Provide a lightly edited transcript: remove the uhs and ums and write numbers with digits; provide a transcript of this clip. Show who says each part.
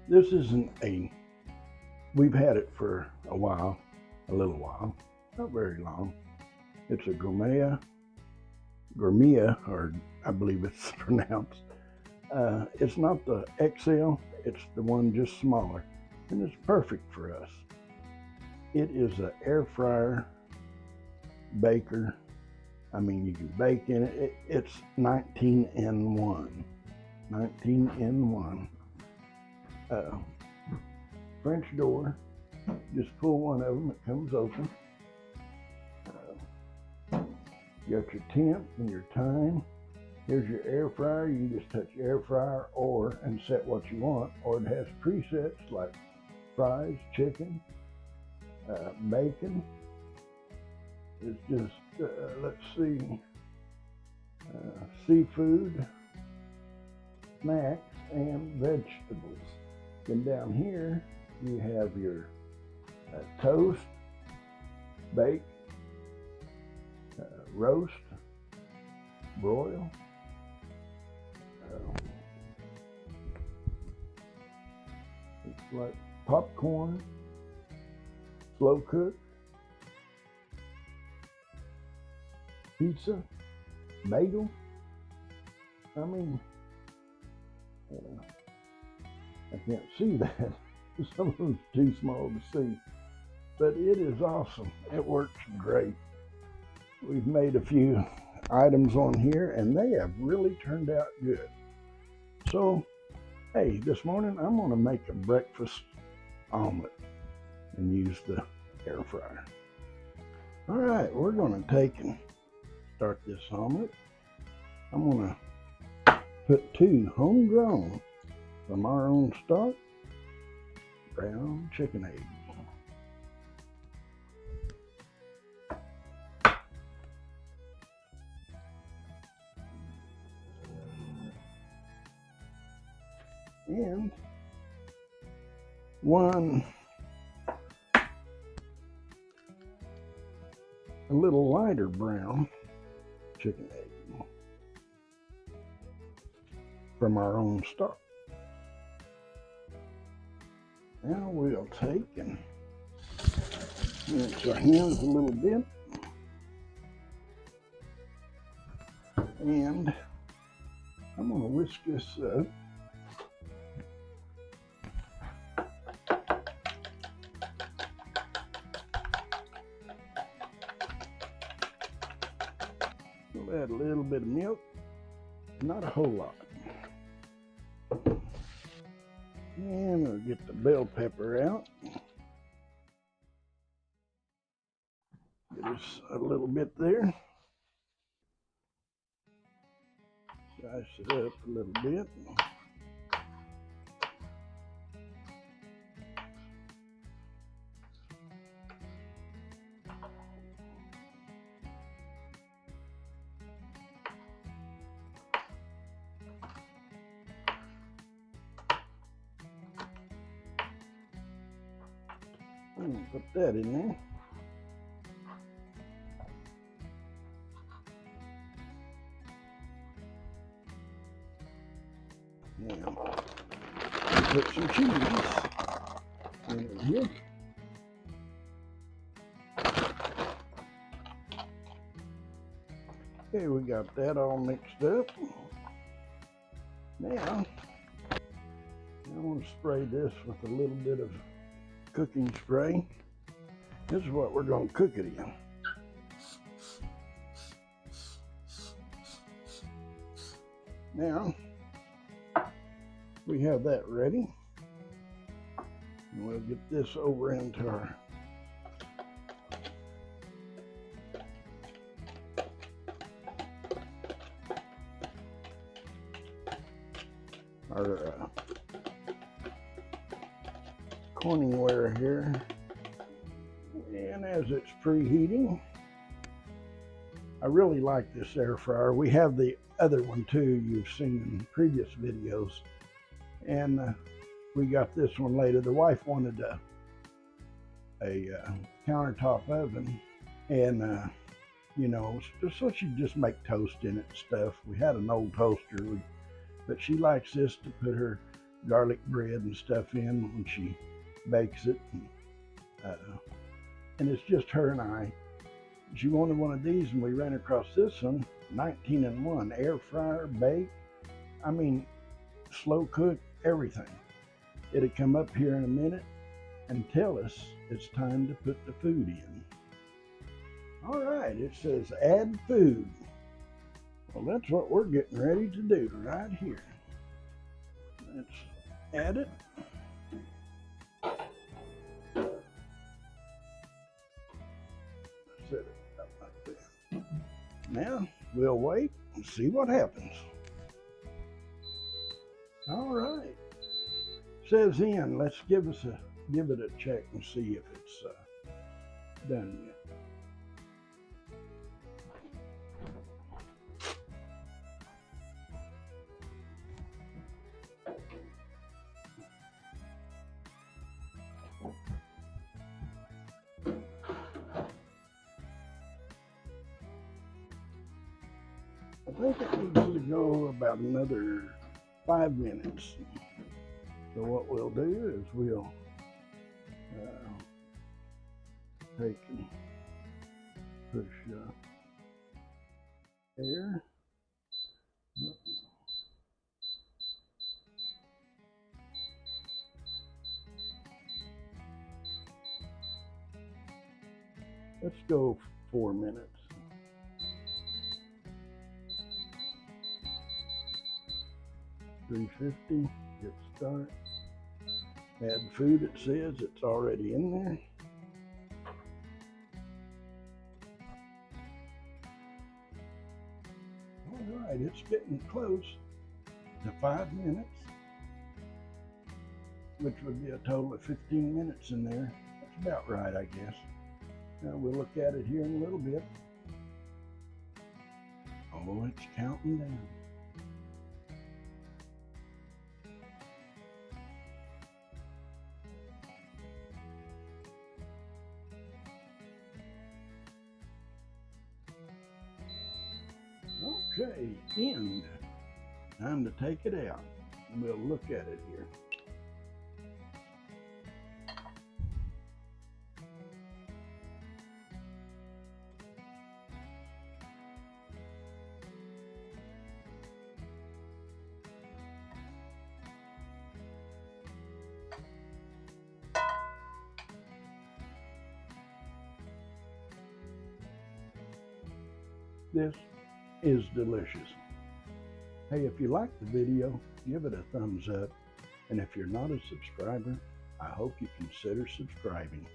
Speaker 1: This isn't we've had it for a while, a little while, not very long. It's a gourmet, or I believe it's pronounced. It's not the XL, it's the one just smaller, and it's perfect for us. It is an air fryer baker. I mean, you can bake in it. It's 19 in 1. 19 in 1. French door. Just pull one of them, it comes open. You got your temp and your time. Here's your air fryer. You can just touch air fryer and set what you want, or it has presets like fries, chicken, bacon. It's just, let's see, seafood, snacks, and vegetables. Then down here, you have your toast, bake, roast, broil. It's like popcorn, slow cook, pizza, bagel. I mean, I can't see that. Some of them's too small to see, but it is awesome. It works great. We've made a few items on here and they have really turned out good. So, hey, this morning I'm gonna make a breakfast omelet and use the air fryer. All right, we're gonna take and start this omelet. I'm gonna put 2 homegrown from our own stock brown chicken eggs. And 1 a little lighter brown chicken egg from our own stock. Now we'll take and rinse our hands a little bit, and I'm going to whisk this up. We'll add a little bit of milk, not a whole lot. And we'll get the bell pepper out. Get us a little bit there. Dice it up a little bit. Put that in there. Now, put some cheese in here. Okay, we got that all mixed up. Now, I'm going to spray this with a little bit of cooking spray. This is what we're going to cook it in. Now, we have that ready. And we'll get this over into our Corningware here. And as it's preheating, I really like this air fryer. We have the other one too, you've seen in previous videos. And we got this one later. The wife wanted a countertop oven, and you know, so she just make toast in it and stuff. We had an old toaster, but she likes this to put her garlic bread and stuff in when she bakes it. And it's just her and I. She wanted one of these, and we ran across this one, 19-in-1, air fryer, bake. I mean, slow cook, everything. It'll come up here in a minute and tell us it's time to put the food in. All right, it says add food. Well, that's what we're getting ready to do right here. Let's add it. Set it up like that. Now we'll wait and see what happens. All right. Says in. Let's give it a check and see if it's done yet. I think it needs to go about another 5 minutes. So what we'll do is we'll take and push air. Let's go 4 minutes. $350, hit start. Add food, it says it's already in there. All right, it's getting close to 5 minutes, which would be a total of 15 minutes in there. That's about right, I guess. Now we'll look at it here in a little bit. Oh, it's counting down. Okay, end. Time to take it out. We'll look at it here. This is delicious. Hey, if you like the video, give it a thumbs up. And if you're not a subscriber, I hope you consider subscribing.